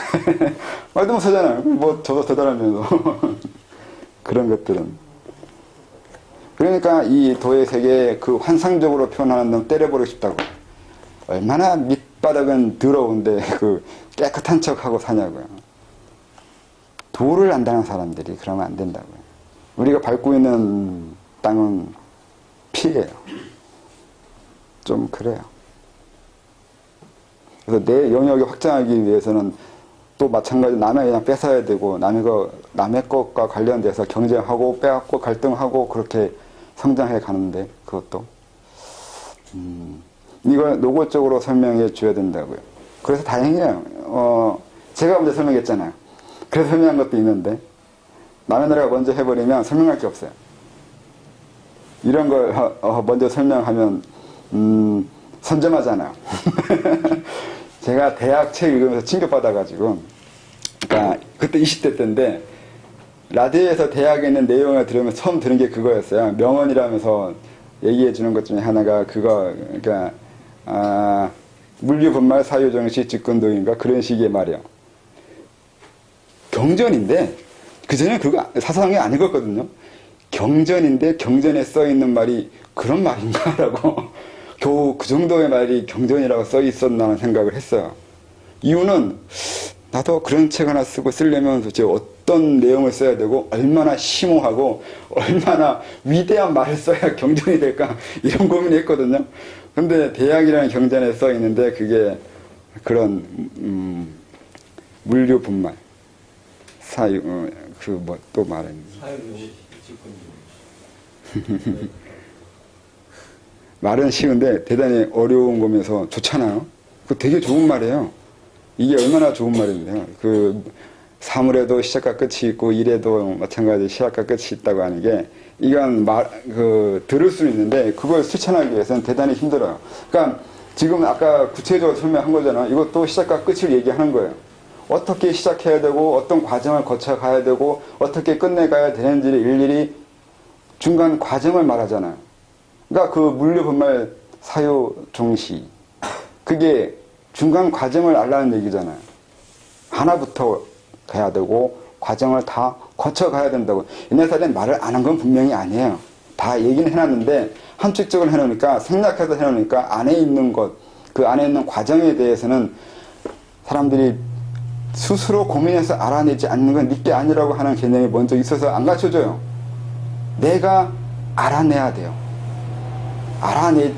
말도 못하잖아요. 뭐 저도 대단하면서. 그런 것들은. 그러니까 이 도의 세계 그 환상적으로 표현하는 놈 때려버리고 싶다고. 얼마나 밑바닥은 더러운데 깨끗한 척하고 사냐고요. 도를 안다는 사람들이 그러면 안 된다고요. 우리가 밟고 있는 땅은 피예요. 좀 그래요. 그래서 내 영역이 확장하기 위해서는 또 마찬가지로 남의 그냥 뺏어야 되고 남의 것과 관련돼서 경쟁하고 빼앗고 갈등하고 그렇게 성장해 가는데 그것도 이걸 노골적으로 설명해 줘야 된다고요. 그래서 다행이에요. 제가 먼저 설명했잖아요. 그래서 설명한 것도 있는데 남의 나라가 먼저 해버리면 설명할 게 없어요. 이런 걸 먼저 설명하면 선점하잖아요. 제가 대학 책 읽으면서 충격받아가지고 그러니까 그때 20대 때인데 라디오에서 대학에 있는 내용을 들으면서 처음 들은 게 그거였어요. 명언이라면서 얘기해 주는 것 중에 하나가 그러니까 물류분말 사유정시 직권도인가 그런 식의 말이요. 경전인데 그전에 그거 사상이 아니었거든요. 경전인데 경전에 써 있는 말이 그런 말인가라고 겨우 그 정도의 말이 경전이라고 써 있었나 생각을 했어요. 이유는 나도 그런 책 하나 쓰려면 도대체 어떤 내용을 써야 되고 얼마나 심오하고 얼마나 위대한 말을 써야 경전이 될까 이런 고민을 했거든요. 근데 대학이라는 경전에 써 있는데 그게 그런 물류 분말 사유 또 말했는데 말은 쉬운데 대단히 어려운 거면서 좋잖아요. 그 되게 좋은 말이에요. 이게 얼마나 좋은 말인데요. 사물에도 시작과 끝이 있고 일에도 마찬가지 시작과 끝이 있다고 하는 게 이건 들을 수는 있는데 그걸 실천하기 위해서는 대단히 힘들어요. 그러니까 지금 아까 구체적으로 설명한 거잖아요. 이것도 시작과 끝을 얘기하는 거예요. 어떻게 시작해야 되고 어떤 과정을 거쳐 가야 되고 어떻게 끝내가야 되는지를 일일이 중간 과정을 말하잖아요. 그러니까 그 물류분말 사유 종시 그게 중간 과정을 알라는 얘기잖아요. 하나부터 가야 되고 과정을 다 거쳐 가야 된다고. 옛날 사람은 말을 안 한 건 분명히 아니에요. 다 얘기는 해놨는데 함축적으로 해놓으니까 생략해서 해놓으니까 안에 있는 것, 그 안에 있는 과정에 대해서는 사람들이 스스로 고민해서 알아내지 않는 건 니께 아니라고 하는 개념이 먼저 있어서 안 가르쳐줘요. 내가 알아내야 돼요. 알아낼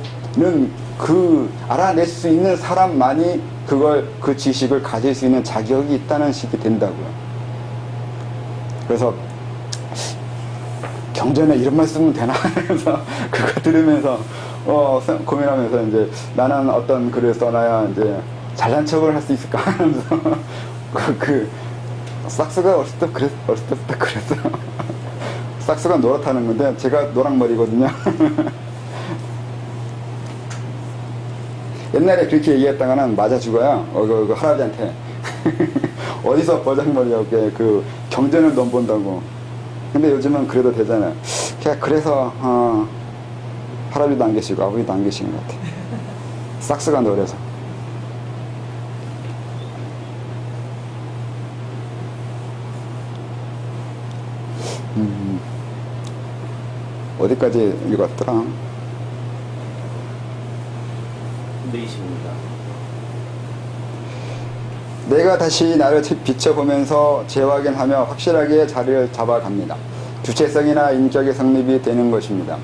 수 있는 사람만이 그 지식을 가질 수 있는 자격이 있다는 식이 된다고요. 그래서 경전에 이런 말 쓰면 되나? 그래서 그거 들으면서 고민하면서 이제 나는 어떤 글을 써놔야 이제 잘난 척을 할 수 있을까 하면서 싹스가 어렸을 때부터 그랬어요. 싹스가 노랗다는 건데 제가 노랑머리거든요. 옛날에 그렇게 얘기했다가는 맞아 죽어요. 그 할아버지한테. 어디서 버장머리하게 그 경전을 넘본다고. 근데 요즘은 그래도 되잖아요. 그래서 할아버지도 안 계시고 아버지도 안 계신 것 같아요. 싹스가 노래서. 어디까지 읽었더라? 내이십니다. 내가 다시 나를 비춰보면서 재확인하며 확실하게 자리를 잡아갑니다. 주체성이나 인격의 성립이 되는 것입니다.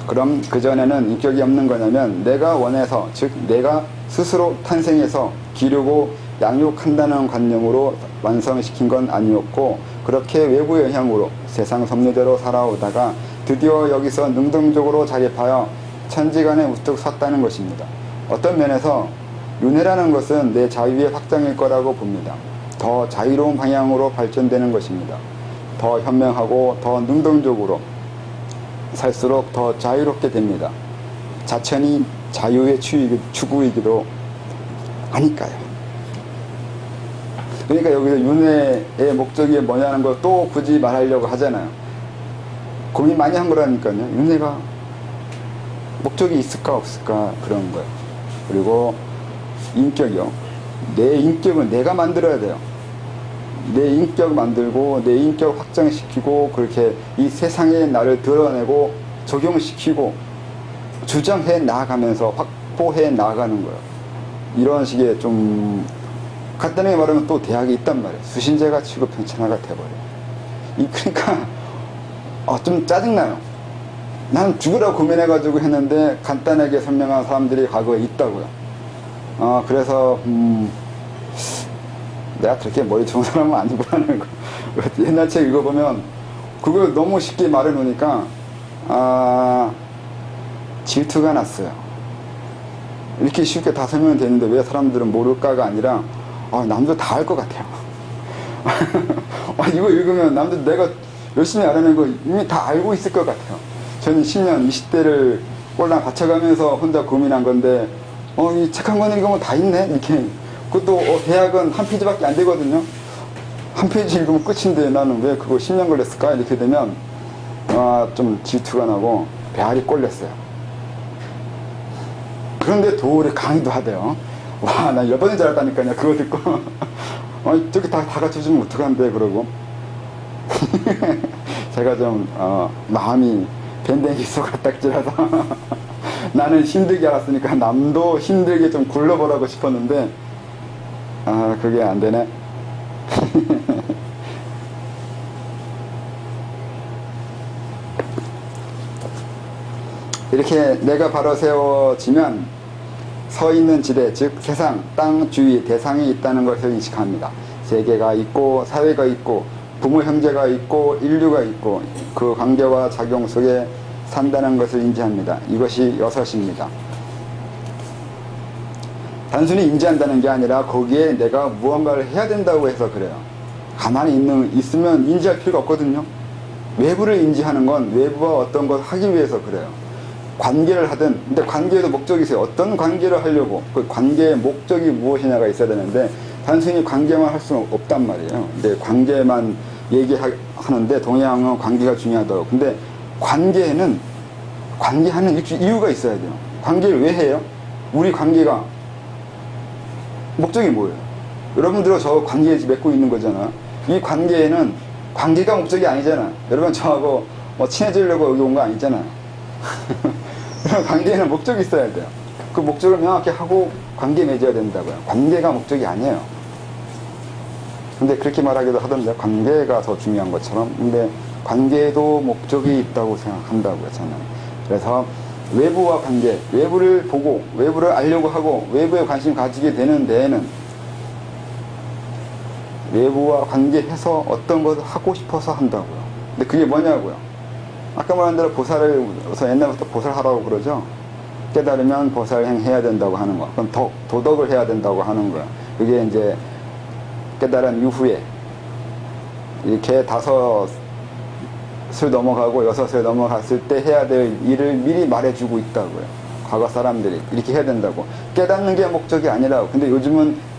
그럼 그전에는 인격이 없는 거냐면 내가 원해서, 즉 내가 스스로 탄생해서 기르고 양육한다는 관념으로 완성시킨 건 아니었고 그렇게 외부 영향으로 세상 섭리대로 살아오다가 드디어 여기서 능동적으로 자립하여 천지간에 우뚝 섰다는 것입니다. 어떤 면에서 윤회라는 것은 내 자유의 확장일 거라고 봅니다. 더 자유로운 방향으로 발전되는 것입니다. 더 현명하고 더 능동적으로 살수록 더 자유롭게 됩니다. 자천이 자유의 추구이기도 하니까요. 그러니까 여기서 윤회의 목적이 뭐냐는 걸 또 굳이 말하려고 하잖아요. 고민 많이 한 거라니까요. 윤회가 목적이 있을까 없을까 그런 거예요. 그리고 인격이요. 내 인격은 내가 만들어야 돼요. 내 인격 만들고 내 인격 확장시키고 그렇게 이 세상에 나를 드러내고 적용시키고 주장해 나아가면서 확보해 나아가는 거예요. 이런 식의 좀 간단하게 말하면 또 대학이 있단 말이에요. 수신제가 치고 평천하가 돼버려요. 그러니까 좀 짜증나요. 난 죽으라고 고민해가지고 했는데 간단하게 설명한 사람들이 과거에 있다고요. 그래서 내가 그렇게 머리 좋은 사람은 아니구나는 거. 옛날 책 읽어보면 그걸 너무 쉽게 말해놓으니까 질투가 났어요. 이렇게 쉽게 다 설명이 되는데 왜 사람들은 모를까가 아니라 남들 다 알 것 같아요. 이거 읽으면 남들 내가 열심히 알아낸 거 이미 다 알고 있을 것 같아요. 저는 10년, 20대를 꼴랑 받쳐가면서 혼자 고민한 건데 이 책 한 권 읽으면 다 있네? 이렇게. 그것도 대학은 한 페이지밖에 안 되거든요. 한 페이지 읽으면 끝인데 나는 왜 그거 10년 걸렸을까? 이렇게 되면 좀 질투가 나고 배알이 꼴렸어요. 그런데 도울이 강의도 하대요. 와, 나 8년 줄 알았다니까요. 그거 듣고 저기 다 갖춰주면 어떡한데 그러고 제가 좀 마음이 밴댕이 쏘가딱지라서 나는 힘들게 알았으니까 남도 힘들게 좀 굴러보라고 싶었는데 그게 안 되네. 이렇게 내가 바로 세워지면 서 있는 지대, 즉 세상, 땅 주위, 대상이 있다는 것을 인식합니다. 세계가 있고 사회가 있고 부모 형제가 있고 인류가 있고 그 관계와 작용 속에 산다는 것을 인지합니다. 이것이 여섯입니다. 단순히 인지한다는 게 아니라 거기에 내가 무언가를 해야 된다고 해서 그래요. 가만히 있으면 인지할 필요가 없거든요. 외부를 인지하는 건 외부와 어떤 걸 하기 위해서 그래요. 관계를 하든, 근데 관계에도 목적이 있어요. 어떤 관계를 하려고, 그 관계의 목적이 무엇이냐가 있어야 되는데, 단순히 관계만 할 수는 없단 말이에요. 근데 관계만 얘기하는데, 동양은 관계가 중요하다고. 근데 관계에는, 관계하는 이유가 있어야 돼요. 관계를 왜 해요? 우리 관계가, 목적이 뭐예요? 여러분들과 저 관계 맺고 있는 거잖아. 이 관계에는 관계가 목적이 아니잖아. 여러분 저하고 뭐 친해지려고 여기 온 거 아니잖아. 관계에는 목적이 있어야 돼요. 그 목적을 명확히 하고 관계 맺어야 된다고요. 관계가 목적이 아니에요. 근데 그렇게 말하기도 하던데, 관계가 더 중요한 것처럼. 근데 관계에도 목적이 있다고 생각한다고요, 저는. 그래서 외부와 관계, 외부를 보고 외부를 알려고 하고 외부에 관심 가지게 되는 데에는 외부와 관계해서 어떤 것을 하고 싶어서 한다고요. 근데 그게 뭐냐고요. 아까 말한 대로 보살을, 옛날부터 보살하라고 그러죠. 깨달으면 보살행 해야 된다고 하는 거. 그럼 도덕을 해야 된다고 하는 거야. 그게 이제 깨달은 이후에 이렇게 5을 넘어가고 6을 넘어갔을 때 해야 될 일을 미리 말해주고 있다고요. 과거 사람들이 이렇게 해야 된다고. 깨닫는 게 목적이 아니라고. 근데 요즘은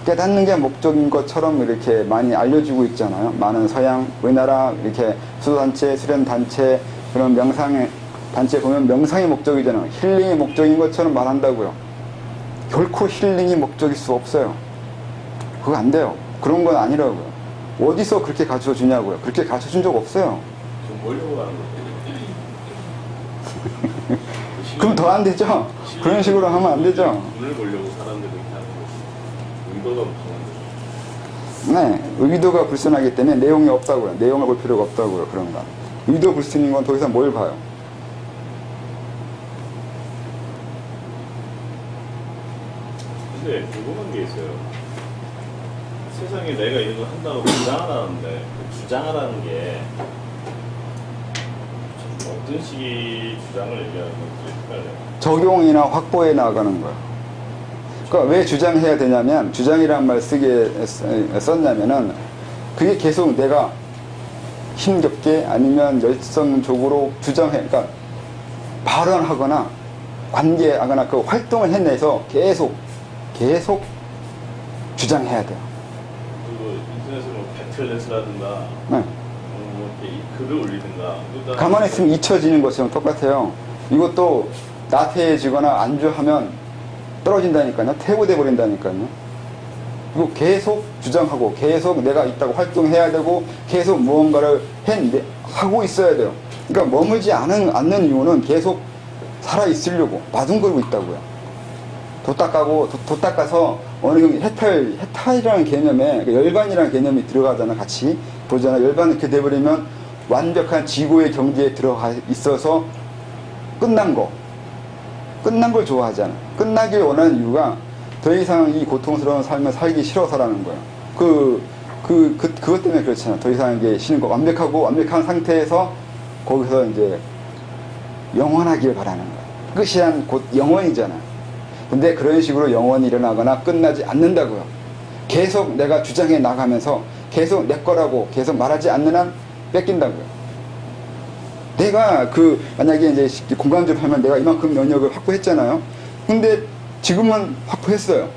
깨닫는 게 목적인 것처럼 이렇게 많이 알려주고 있잖아요. 많은 서양, 우리나라 이렇게 수도단체, 수련단체, 그런 명상의 단체 보면 명상이 목적이잖아요. 힐링이 목적인 것처럼 말한다고요. 결코 힐링이 목적일 수 없어요. 그거 안 돼요. 그런 건 아니라고요. 어디서 그렇게 가르쳐 주냐고요. 그렇게 가르쳐 준 적 없어요. 좀 몰려고 하는 거죠. 그럼 더 안 되죠? 그런 식으로 하면 안 되죠? 눈을 보려고 사람들이 이렇게 하는 거죠. 의도가 무슨 네, 의도가 불순하기 때문에 내용이 없다고요. 내용을 볼 필요가 없다고요. 그런 건. 의도 불순인 건 더 이상 뭘 봐요? 근데 궁금한 게 있어요. 세상에 내가 이런 걸 한다고 주장하라는데 그 주장하라는 게 어떤 식의 주장을 얘기하는 건지 헷갈려요. 적용이나 확보해 나가는 거예요. 그러니까 왜 주장해야 되냐면, 주장이라는 말 썼냐면은 그게 계속 내가 힘겹게 아니면 열성적으로 주장해, 그러니까 발언하거나 관계하거나 그 활동을 해내서 계속 주장해야 돼요. 그리고 인터넷으로 뭐 배틀넷이라든가 네. 뭐 이렇게 글을 올리든가 가만히 있으면 잊혀지는 것처럼 똑같아요. 이것도 나태해지거나 안주하면 떨어진다니까요. 퇴보돼 버린다니까요. 그리고 계속 주장하고 계속 내가 있다고 활동해야 되고 계속 무언가를 하고 있어야 돼요. 그러니까 머물지 않는 이유는 계속 살아있으려고 마둥거리고 있다고요. 도 닦아서 어느 정도 해탈이라는 개념에, 열반이라는 개념이 들어가잖아, 같이. 보잖아. 열반이 이렇게 돼버리면 완벽한 지구의 경지에 들어가 있어서 끝난 걸 좋아하잖아. 끝나길 원하는 이유가 더 이상 이 고통스러운 삶을 살기 싫어서라는 거야. 그것 때문에 그렇잖아. 더 이상 이게 싫은 거. 완벽한 상태에서 거기서 이제 영원하길 바라는 거야. 끝이란 곧 영원이잖아. 근데 그런 식으로 영원히 일어나거나 끝나지 않는다고요. 계속 내가 주장해 나가면서 계속 내 거라고 계속 말하지 않는 한 뺏긴다고요. 내가 만약에 이제 공간적으로 하면 내가 이만큼 면역을 확보했잖아요. 근데 지금은 확보했어요.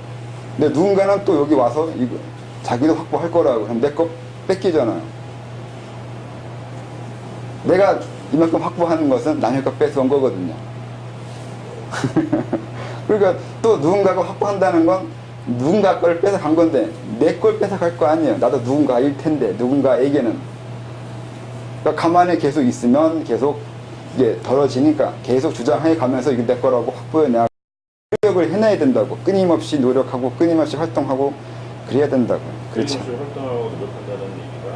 근데 누군가는 또 여기 와서 자기도 확보할 거라고. 그럼 내 거 뺏기잖아요. 내가 이만큼 확보하는 것은 남의 거 뺏어온 거거든요. 그러니까 또 누군가가 확보한다는 건 누군가 걸 뺏어간 건데 내 걸 뺏어갈 거 아니에요. 나도 누군가일 텐데, 누군가에게는. 그러니까 가만히 계속 있으면 계속 이게 덜어지니까 계속 주장해 가면서 이게 내 거라고 확보해 내가 노력을 해내야 된다고. 끊임없이 노력하고 끊임없이 활동하고 그래야 된다고. 그렇죠. 끊임없이 활동하고 노력한다는 얘기가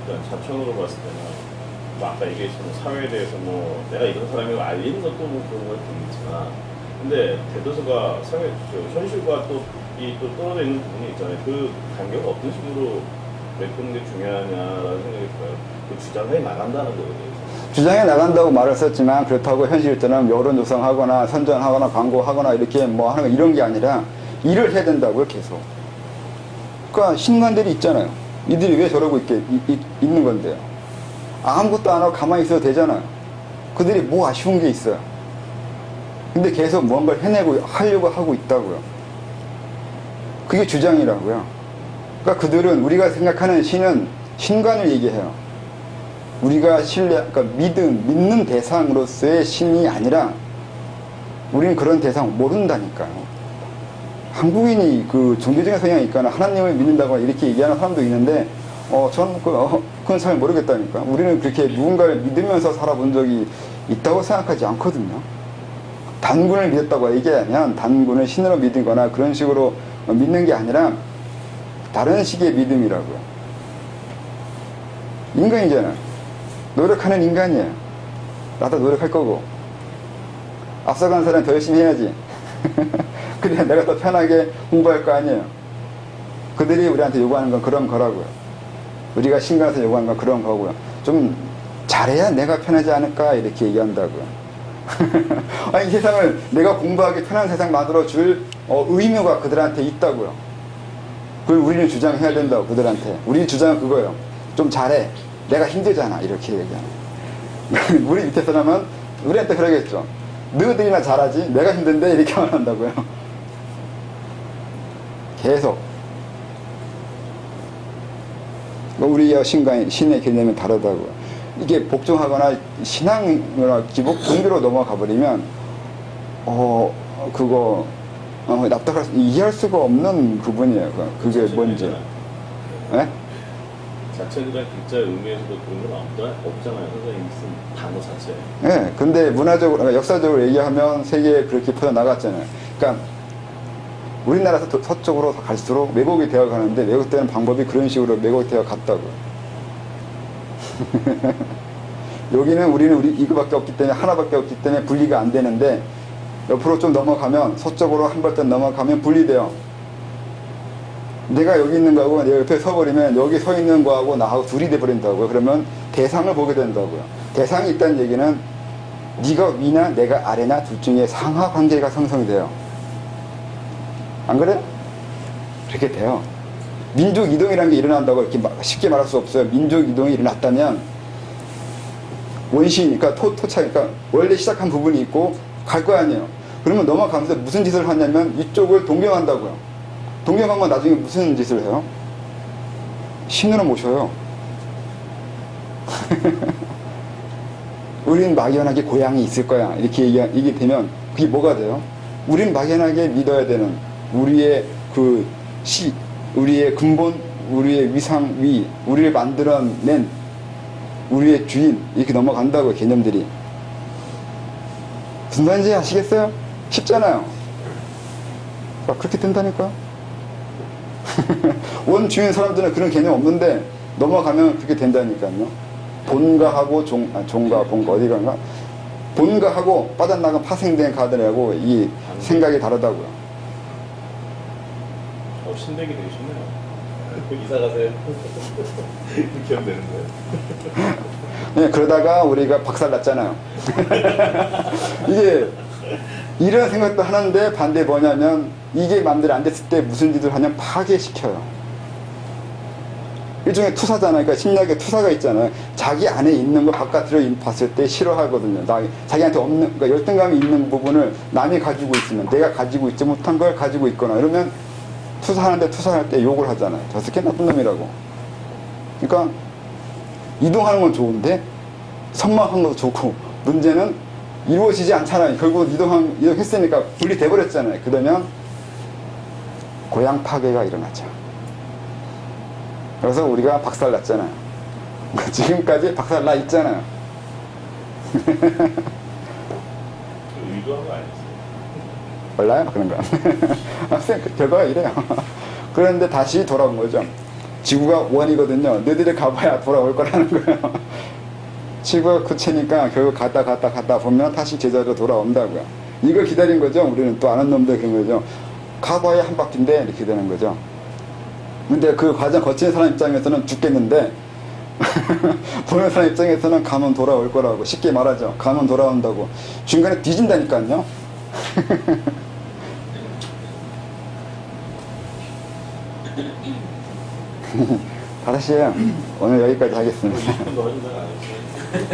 일단 자천으로 봤을 때는 뭐 아까 얘기했지만 사회에 대해서 뭐 내가 이런 사람이고 알리는 것도 뭐 그런 건 있지만, 근데 대도서가 사회 현실과 또 떨어져 있는 부분이 있잖아요. 그 간격을 어떤 식으로 메꾸는 게 중요하냐라는 생각이 들어요. 그 주장해 나간다는 거거든요. 주장해 나간다고 말을 썼지만, 그렇다고 현실처럼 여론 조성하거나 선전하거나 광고하거나 이렇게 뭐 하는 거 이런 게 아니라 일을 해야 된다고요, 계속. 그러니까 신관들이 있잖아요. 이들이 왜 저러고 있는 건데요. 아무것도 안 하고 가만히 있어도 되잖아요. 그들이 뭐 아쉬운 게 있어요. 근데 계속 뭔가를 해내고 하려고 하고 있다고요. 그게 주장이라고요. 그러니까 그들은 우리가 생각하는 신은 신관을 얘기해요. 우리가 그러니까 믿는 대상으로서의 신이 아니라 우리는 그런 대상 모른다니까요. 한국인이 그 종교적인 성향이 있거나 하나님을 믿는다고 이렇게 얘기하는 사람도 있는데, 저는 그건 잘 모르겠다니까. 우리는 그렇게 누군가를 믿으면서 살아본 적이 있다고 생각하지 않거든요. 단군을 믿었다고 얘기하면 단군을 신으로 믿거나 그런 식으로 믿는 게 아니라 다른 식의 믿음이라고요. 인간이잖아요. 노력하는 인간이에요. 나도 노력할 거고. 앞서간 사람이 더 열심히 해야지. 그래야 내가 더 편하게 공부할 거 아니에요. 그들이 우리한테 요구하는 건 그런 거라고요. 우리가 신간에서 요구하는 건 그런 거고요. 좀 잘해야 내가 편하지 않을까 이렇게 얘기한다고요. 아니, 이 세상을 내가 공부하기 편한 세상 만들어줄 의무가 그들한테 있다고요. 그걸 우리는 주장해야 된다고, 그들한테. 우리 주장은 그거예요. 좀 잘해. 내가 힘들잖아. 이렇게 얘기하는. 우리 밑에 사람은 우리한테 그러겠죠. 너희들이나 잘하지. 내가 힘든데. 이렇게 말한다고요. 계속. 우리와 신의 개념이 다르다고요. 이게 복종하거나 신앙이나 기복 종교로 넘어가 버리면 그거 이해할 수가 없는 부분이에요. 그게 뭔지. 네? 자체들의 글자 의미에서도 그런 건 없잖아요. 선생님이 쓴 단어 자체. 네, 근데 문화적으로, 역사적으로 얘기하면 세계에 그렇게 퍼져나갔잖아요. 그러니까 우리나라에서 서쪽으로 갈수록 왜곡이 되어 가는데, 왜곡되는 방법이 그런 식으로 왜곡되어 갔다고요. 여기는 우리 이거밖에 없기 때문에, 하나밖에 없기 때문에 분리가 안 되는데, 옆으로 좀 넘어가면, 서쪽으로 한 발짝 넘어가면 분리돼요. 내가 여기 있는 거하고 내가 옆에 서버리면 여기 서 있는 거하고 나하고 둘이 돼버린다고요. 그러면 대상을 보게 된다고요. 대상이 있다는 얘기는 네가 위나 내가 아래나 둘 중에 상하 관계가 형성돼요. 안 그래? 그렇게 돼요. 민족 이동이라는 게 일어난다고 이렇게 쉽게 말할 수 없어요. 민족 이동이 일어났다면 원시니까 토착이니까 원래 시작한 부분이 있고 갈 거 아니에요. 그러면 넘어가면서 무슨 짓을 하냐면 이쪽을 동경한다고요. 동경하면 나중에 무슨 짓을 해요? 신으로 모셔요. 우린 막연하게 고향이 있을 거야. 이렇게 얘기 되면 그게 뭐가 돼요? 우린 막연하게 믿어야 되는 우리의 우리의 근본, 우리의 위상위, 우리를 만들어낸 우리의 주인, 이렇게 넘어간다고, 개념들이. 무슨 말인지 아시겠어요? 쉽잖아요. 그렇게 된다니까. 원주인 사람들은 그런 개념 없는데 넘어가면 그렇게 된다니까요. 본가하고 종가, 본가, 어디가가 본가하고 빠져나간 파생된 가들하고 이 생각이 다르다고요. 신대기 되게 쉽네요. 이사 가세요. 이렇게 하면 되는 거예요. 네, 그러다가 우리가 박살 났잖아요. 이게 이런 생각도 하는데 반대 뭐냐면 이게 마음대로 안 됐을 때 무슨 짓을 하냐면 파괴시켜요. 일종의 투사잖아요. 그러니까 심리학에 투사가 있잖아요. 자기 안에 있는 거 바깥으로 봤을 때 싫어하거든요. 자기한테 없는, 그러니까 열등감이 있는 부분을 남이 가지고 있으면, 내가 가지고 있지 못한 걸 가지고 있거나 이러면 투사하는데 투사할 때 욕을 하잖아요. 저 새끼 나쁜 놈이라고. 그러니까 이동하는 건 좋은데 선망한 것도 좋고, 문제는 이루어지지 않잖아요. 결국 이동했으니까 분리돼 버렸잖아요. 그러면 고향 파괴가 일어나죠. 그래서 우리가 박살 났잖아요. 지금까지 박살 나 있잖아요. 의도한 거 아니었어요? 몰라요? 그런 거. 아무튼 결과가 이래요. 그런데 다시 돌아온 거죠. 지구가 원이거든요. 너희들이 가봐야 돌아올 거라는 거예요. 지구가 구체니까 결국 갔다 보면 다시 제자리로 돌아온다고요. 이걸 기다린 거죠. 우리는 또 아는 놈들 그런 거죠. 가봐야 한 바퀴인데 이렇게 되는 거죠. 근데 그 과정 거치는 사람 입장에서는 죽겠는데 보는 사람 입장에서는 가면 돌아올 거라고. 쉽게 말하죠. 가면 돌아온다고. 중간에 뒤진다니까요. 5시에요. 오늘 여기까지 하겠습니다. 20분도 허진다가 아니지.